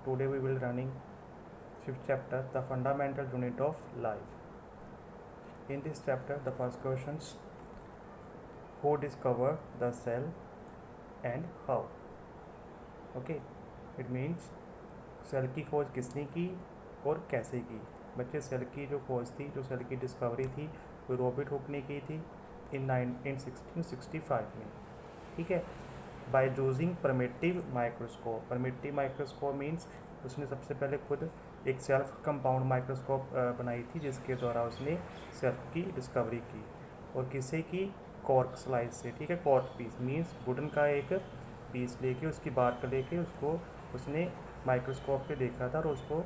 today we will running fifth chapter, the fundamental unit of life. In this chapter, the first questions: who discovered the cell and how? Okay, it means cell की खोज किसने की और कैसे की. बच्चे, cell की जो खोज थी, जो सेल की डिस्कवरी थी, वो रॉबर्ट हुक ने की थी इन 1665 में. ठीक है, by using primitive microscope. Primitive microscope means उसने सबसे पहले खुद एक सेल्फ कंपाउंड माइक्रोस्कोप बनाई थी, जिसके द्वारा उसने सेल की डिस्कवरी की. और किसे की? कॉर्क स्लाइस से. ठीक है, कॉर्क पीस मीन्स वुडन का एक पीस लेके, उसकी बार्क लेके उसको उसने माइक्रोस्कोप पे देखा था और उसको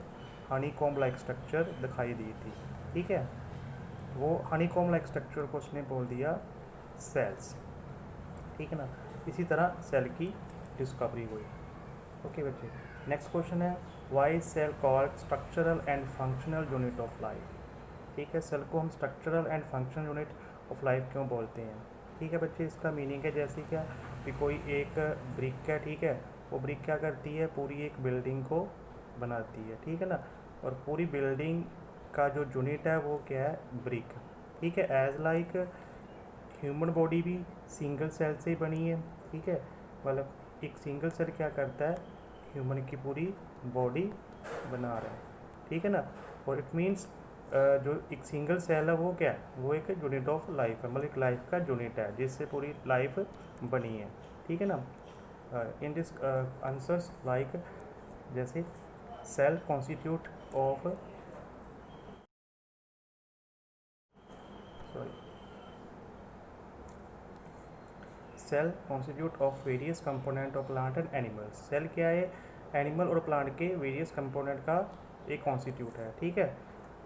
हनी कॉम्ब लाइक स्ट्रक्चर दिखाई दी थी. ठीक है, वो हनी कॉम्ब लाइक स्ट्रक्चर को उसने बोल दिया सेल्स. ठीक है ना, इसी तरह सेल की डिस्कवरी हुई. ओके बच्चे, नेक्स्ट क्वेश्चन है why cell called structural and functional unit of life. ठीक है, सेल को हम structural and functional unit of life क्यों बोलते हैं? ठीक है बच्चे, इसका मीनिंग है जैसे क्या कि कोई एक ब्रिक है. ठीक है, वो ब्रिक क्या करती है? पूरी एक बिल्डिंग को बनाती है. ठीक है ना, और पूरी बिल्डिंग का जो यूनिट है वो क्या है? ब्रिक. ठीक है, एज लाइक ह्यूमन बॉडी भी सिंगल सेल से ही बनी है. ठीक है, मतलब एक सिंगल सेल क्या करता है? ह्यूमन की पूरी बॉडी बना रहा है. ठीक है ना, और इट मीन्स जो एक सिंगल सेल है वो क्या है? वो एक यूनिट ऑफ लाइफ है, मतलब एक लाइफ का यूनिट है जिससे पूरी लाइफ बनी है. ठीक है ना, इन दिस आंसर्स लाइक जैसे cell constitute of cell constitute of various component of plant and animals. Cell क्या है? एनिमल और प्लांट के वेरियस कंपोनेंट का एक कॉन्स्टिट्यूट है. ठीक है,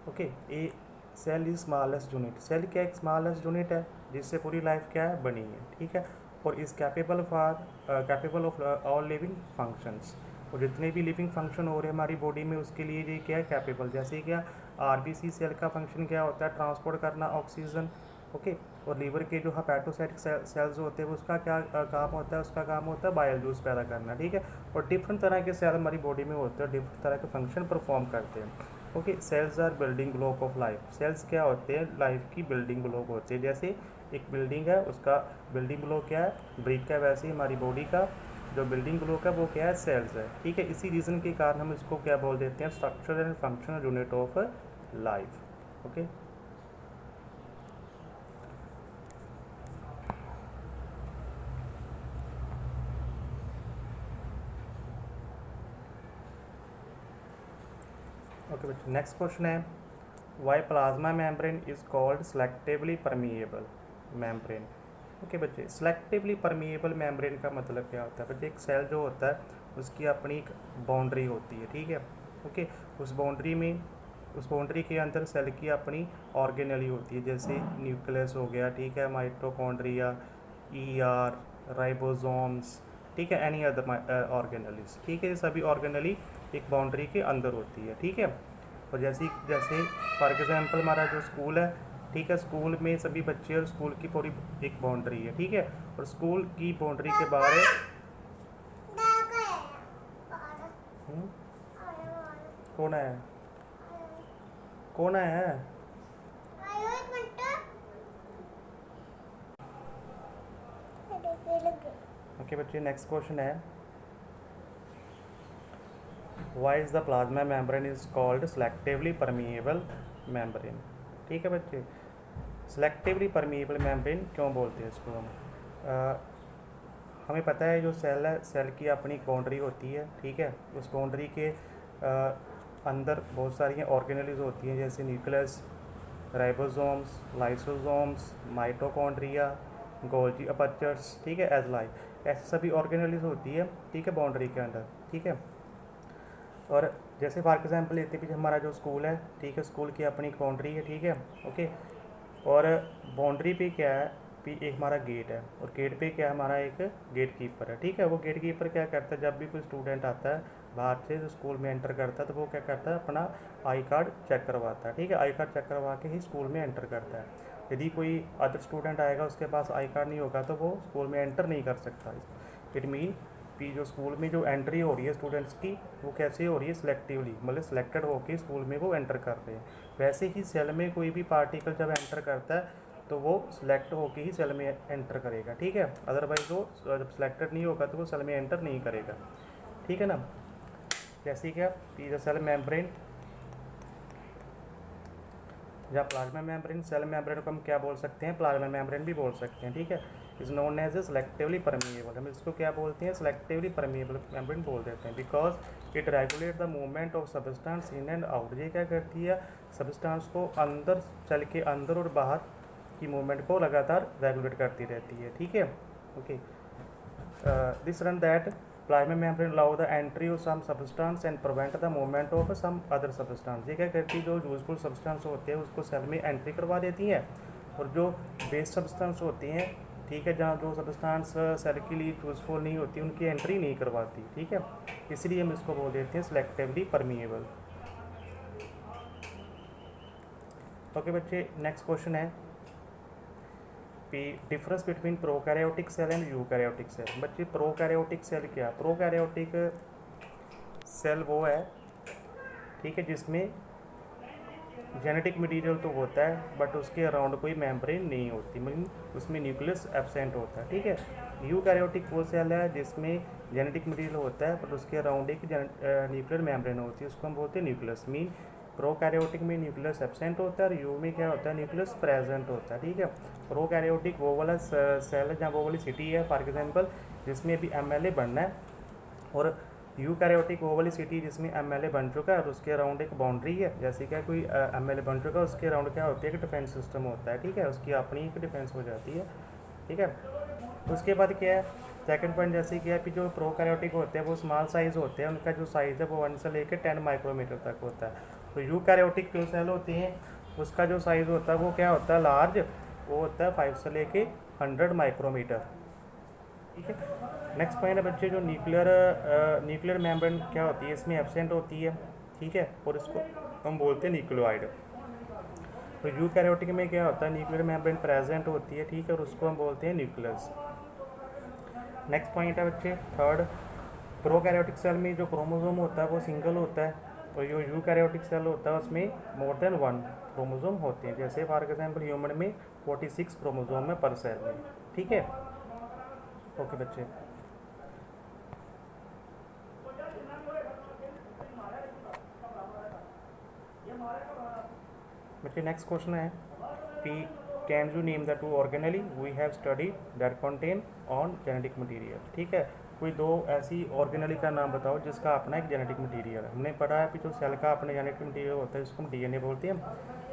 okay. A cell is smallest unit. Cell क्या एक स्मॉलेस्ट यूनिट है जिससे पूरी लाइफ क्या है? बनी है. ठीक है, और is capable of all living functions. और जितने भी लिविंग फंक्शन हो रहे हैं हमारी बॉडी में, उसके लिए ये क्या है? कैपेबल. जैसे क्या आरबीसी सेल का फंक्शन क्या होता है? ट्रांसपोर्ट करना ऑक्सीजन. ओके, और लीवर के जो हेपेटोसाइटिक सेल्स होते हैं उसका क्या काम होता है? उसका काम होता है बाइल जूस पैदा करना. ठीक है, और डिफरेंट तरह के सेल हमारी बॉडी में होते हैं, डिफरेंट तरह के फंक्शन परफॉर्म करते हैं. Okay, cells are building block of life. Cells क्या होते हैं? लाइफ की बिल्डिंग ब्लॉक होते हैं. जैसे एक बिल्डिंग है, उसका बिल्डिंग ब्लॉक क्या है? ब्रिक है. वैसे ही हमारी बॉडी का जो बिल्डिंग ब्लॉक है वो क्या है? सेल्स है. ठीक है, इसी रीज़न के कारण हम इसको क्या बोल देते हैं? Structural and functional unit of life. Okay, okay बच्चे, नेक्स्ट क्वेश्चन है why plasma membrane is called selectively permeable membrane. Okay बच्चे, सेलेक्टिवली परमिएबल मेम्ब्रेन का मतलब क्या होता है? बच्चे, एक सेल जो होता है उसकी अपनी एक बाउंड्री होती है. ठीक है, ओके. उस बाउंड्री के अंदर सेल की अपनी ऑर्गेनेली होती है. जैसे न्यूक्लियस हो गया. ठीक है, माइटोकॉन्ड्रिया, ईआर, राइबोसोम्स. ठीक है, एनी अदर ऑर्गेनलीज. ठीक है, ये सभी ऑर्गेनली एक बाउंड्री के अंदर होती है. ठीक है, और जैसे फॉर एग्जांपल हमारा जो स्कूल है. ठीक है, स्कूल में सभी बच्चे और स्कूल की पूरी एक बाउंड्री है. ठीक है, और स्कूल की बाउंड्री के बाहर कौन है? कौन है? ओके बच्चे, नेक्स्ट क्वेश्चन है why is the plasma membrane is called selectively permeable membrane. ठीक है बच्चे, सेलेक्टिवली परमिएबल मेम्ब्रेन क्यों बोलते हैं इसको हम? हमें पता है जो सेल है, सेल की अपनी एक बाउंड्री होती है. ठीक है, उस बाउंड्री के अंदर बहुत सारी ऑर्गेनलीज होती हैं, जैसे nucleus, ribosomes, lysosomes, mitochondria, Golgi apertures. ठीक है, एज लाइक ऐसी सभी ऑर्गेनलीज होती है. ठीक है, बाउंड्री के अंदर. ठीक है, और जैसे फॉर एग्जांपल लेते भी हमारा जो स्कूल है. ठीक है, स्कूल की अपनी एक बाउंड्री है. ठीक है, ओके, और बाउंड्री पे क्या है? एक हमारा गेट है, और गेट पे क्या है? हमारा एक गेट कीपर है. ठीक है, वो गेट कीपर क्या करता है? जब भी कोई स्टूडेंट आता है बाहर से जो स्कूल में एंटर करता है, तो वो क्या करता है? अपना आई कार्ड चेक करवाता है. ठीक है, आई कार्ड चेक करवा के ही स्कूल में एंटर करता है. यदि कोई अदर स्टूडेंट आएगा, उसके पास आई कार्ड नहीं होगा, तो वो स्कूल में एंटर नहीं कर सकता. इट मीन कि जो स्कूल में जो एंट्री हो रही है स्टूडेंट्स की वो कैसे हो रही है, सिलेक्टिवली, मतलब सिलेक्टेड होकर स्कूल में वो एंटर कर रहे हैं। वैसे ही सेल में कोई भी पार्टिकल जब एंटर करता है तो वो सिलेक्ट होकर ही सेल में एंटर करेगा, ठीक है। अदरवाइज वो जब सिलेक्टेड नहीं होगा तो वो सेल में एंटर नहीं करेगा, ठीक है ना। जैसे क्या कि सेल मेम्ब्रेन या प्लाज्मा मेम्ब्रेन, सेल मेम्ब्रेन को हम क्या बोल सकते हैं, प्लाज्मा मेम्ब्रेन भी बोल सकते हैं, ठीक है। Is known as a selectively permeable, हम इसको क्या बोलते हैं, सिलेक्टिवली परमिएबल मेम्ब्रेन बोल देते हैं। Because it regulate the movement of substance in and out, ये क्या करती है, सब्सटेंस को अंदर सेल के अंदर और बाहर की मूवमेंट को लगातार रेगुलेट करती रहती है, ठीक है। Okay, this run that plasma membrane allow the entry of some substance and prevent the movement of some other substance, ये क्या करती है, जो यूजफुल सब्सटेंस होते हैं उसको सेल में एंट्री करवा देती हैं, और जो वेस्ट सब्सटेंस होती हैं, ठीक है, जहाँ जो सब्सटेंस सेल के लिए यूजफुल नहीं होती उनकी एंट्री नहीं करवाती, ठीक है। इसलिए हम इसको बोल देते हैं सिलेक्टिवली परमिएबल। ओके बच्चे, नेक्स्ट क्वेश्चन है difference between prokaryotic cell and eukaryotic cell. बच्चे प्रोकैरियोटिक सेल क्या, प्रोकैरियोटिक सेल वो है, ठीक है, जिसमें जेनेटिक मटेरियल तो होता है बट उसके अराउंड कोई मेम्ब्रेन नहीं होती, मतलब उसमें न्यूक्लियस एब्सेंट होता है, ठीक है। यूकैरियोटिक वो सेल है जिसमें जेनेटिक मटेरियल होता है बट उसके अराउंड एक न्यूक्लियर मेम्ब्रेन होती है, उसको हम बोलते हैं न्यूक्लियस। मीन प्रोकैरियोटिक में न्यूक्लियस एब्सेंट होता है और यू में क्या होता है, न्यूक्लियस प्रेजेंट होता है, ठीक है। प्रोकैरियोटिक वो वाला सेल है जहाँ वो वाली सिटी है, फॉर एग्जांपल जिसमें अभी एमएलए बनना है, और यूकैरियोटिक वो वाली सिटी जिसमें एमएलए बन चुका है और उसके अराउंड एक बाउंड्री है, जैसे क्या कोई एमएलए बन चुका है उसके अराउंड क्या होती है कि डिफेंस सिस्टम होता है, ठीक है, उसकी अपनी एक डिफेंस हो जाती है, ठीक है। उसके बाद क्या है, सेकंड पॉइंट जैसे कि कि जो प्रोकैरियोटिक होते हैं वो स्मॉल साइज़ होते हैं, उनका जो साइज़ है वो 1 से लेकर 10 माइक्रोमीटर तक होता है। तो यूकैरियोटिक जो सेल होते हैं उसका जो साइज़ होता है वो क्या होता है, लार्ज, वो होता है 5 से लेके 100 माइक्रोमीटर, ठीक है। नेक्स्ट पॉइंट है बच्चे जो न्यूक्लियर मेम्ब्रेन क्या होती है, इसमें एब्सेंट होती है, ठीक है, और इसको हम बोलते हैं न्यूक्लियोइड। तो यूकैरियोटिक में क्या होता है, न्यूक्लियर मेम्ब्रेन प्रेजेंट होती है, ठीक है, और उसको हम बोलते हैं न्यूक्लियस। नेक्स्ट पॉइंट है बच्चे थर्ड, प्रोकैरियोटिक सेल में जो क्रोमोसोम होता है वो सिंगल होता है, और जो यूकैरियोटिक सेल होता है उसमें मोर देन 1 क्रोमोसोम होते हैं, जैसे फॉर एग्जांपल ह्यूमन में 46 क्रोमोसोम है पर सेल में, ठीक है। ओके बच्चे, बच्चे नेक्स्ट क्वेश्चन है कि can you name the 2 organelle we have studied that contain on genetic material, ठीक है। कोई 2 ऐसी ऑर्गेनेली का नाम बताओ जिसका अपना एक जेनेटिक मटेरियल है। हमने पढ़ा है कि जो सेल का अपना जेनेटिक मटेरियल होता है जिसको हम डीएनए बोलते हैं,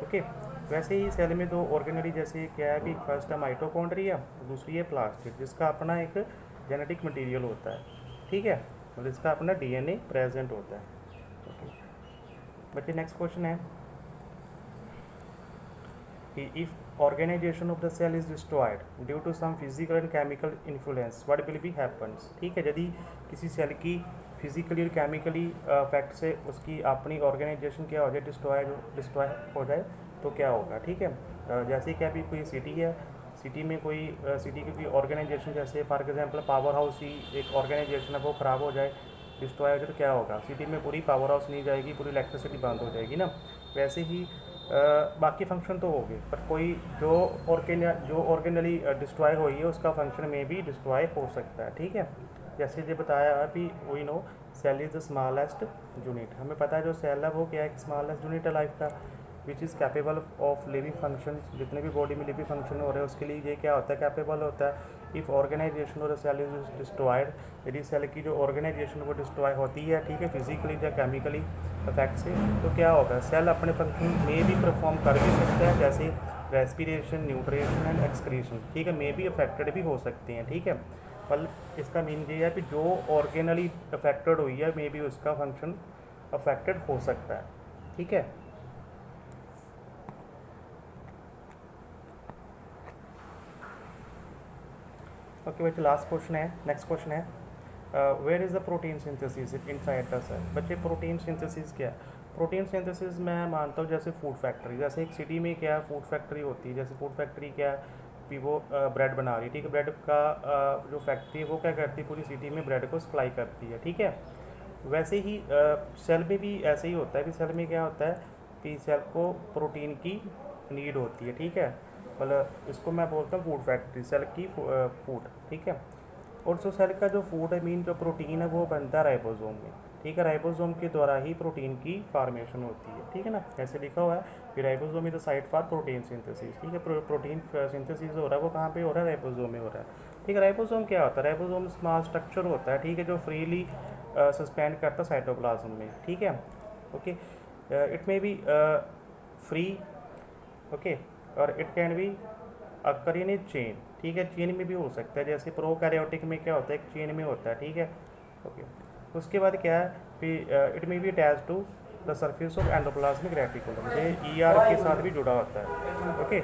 ओके। वैसे ही सेल में 2 ऑर्गेनेली जैसे क्या है कि फर्स्ट है माइटोकॉन्ड्रिया, दूसरी है प्लास्टिड, जिसका अपना एक जेनेटिक मटेरियल होता है, ठीक है, मतलब इसका अपना डीएनए प्रेजेंट होता है, ओके। बच्चे नेक्स्ट क्वेश्चन है कि if organisation of the cell is destroyed due to some physical and chemical influence what will be happens, ठीक है। यदि किसी सेल की फिजिकली और केमिकली फैक्ट से उसकी अपनी ऑर्गेनाइजेशन क्या हो जाए, डिस्ट्रॉय हो जाए तो क्या होगा, ठीक है। जैसे कि अभी कोई सिटी है, सिटी में कोई सिटी की कोई ऑर्गेनाइजेशन, जैसे फॉर एग्जांपल पावर हाउस ही एक ऑर्गेनाइजेशन है, वो ख़राब हो जाए, डिस्ट्रॉय हो जाए तो क्या होगा, सिटी में पूरी पावर हाउस नहीं जाएगी, पूरी इलेक्ट्रिसिटी बंद हो जाएगी ना। वैसे ही बाकी फंक्शन तो हो गए, पर कोई जो ऑर्गेनली डिस्ट्रॉय हुई है उसका फंक्शन में भी डिस्ट्रॉय हो सकता है, ठीक है। जैसे ये बताया अभी we know cell is the smallest unit, हमें पता है जो सेल है वो क्या है, स्मॉलेस्ट यूनिट है लाइफ का, which is capable of living function, जितने भी बॉडी में लिविंग फंक्शन हो रहे हैं उसके लिए ये क्या होता है, कैपेबल होता है। इफ़ ऑर्गेनाइजेशन और सेल इज डिस्ट्रॉयड, यदि सेल की जो ऑर्गेनाइजेशन वो डिस्ट्रॉय होती है, ठीक है, फिजिकली या केमिकली इफेक्ट से, तो क्या होगा, सेल अपने फंक्शन में भी परफॉर्म कर भी सकता है, जैसे रेस्पिरेशन, न्यूट्रिशन एंड एक्सक्रीशन, ठीक है, मे भी अफेक्टेड भी हो सकते हैं, ठीक है। पर इसका मीन ये है कि जो ऑर्गेनली अफेक्टेड हुई है मे बी उसका फंक्शन अफेक्टेड हो सकता है, ठीक है। ओके बच्चे लास्ट क्वेश्चन है, नेक्स्ट क्वेश्चन है where is the protein synthesis inside the cell. बच्चे प्रोटीन सिंथेसिस क्या है, प्रोटीन सिंथेसिस मैं मानता हूँ जैसे फूड फैक्ट्री, जैसे एक सिटी में क्या फूड फैक्ट्री होती है, जैसे फूड फैक्ट्री क्या है, भी वो ब्रेड बना रही है, ठीक है। ब्रेड का जो फैक्ट्री है वो क्या करती है, पूरी सिटी में ब्रेड को सप्लाई करती है, ठीक है। वैसे ही सेल में भी ऐसे ही होता है कि सेल में क्या होता है कि सेल को प्रोटीन की नीड होती है, ठीक है। मतलब इसको मैं बोलता हूँ फूड फैक्ट्री, सेल की फूड, ठीक है। और जो सेल का जो फूड है, मीन जो प्रोटीन है वो बनता है राइबोसोम में, ठीक है। राइबोसोम के द्वारा ही प्रोटीन की फॉर्मेशन होती है, ठीक है ना। ऐसे लिखा हुआ है कि ribosome is the site for protein synthesis, ठीक है। प्रोटीन सिंथेसिस हो रहा है वो कहाँ पे हो रहा है, राइबोसोम में हो रहा है, ठीक है। राइबोसोम क्या होता है, राइबोसोम स्मॉल स्ट्रक्चर होता है, ठीक है, जो फ्रीली सस्पेंड करता है साइटोप्लाज्म में, ठीक है। Okay, it may be free, okay, और it can be occur in a chain, ठीक है। चेन में भी हो सकता है, जैसे प्रोकैरियोटिक में क्या होता है, एक चेन में होता है, ठीक है। ओके, उसके बाद क्या है कि it may be attach to the surface of endoplasmic reticulum, ये ER के साथ भी जुड़ा होता है, ओके।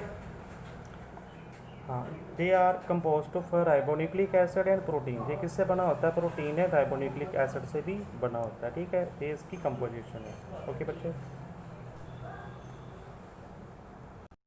हाँ, they are compost of ribonucleic acid and protein, ये किससे बना होता है, प्रोटीन है, राइबोन्यूक्लिक एसिड से भी बना होता है, ठीक है। ये इसकी कंपोजिशन है, ओके बच्चे।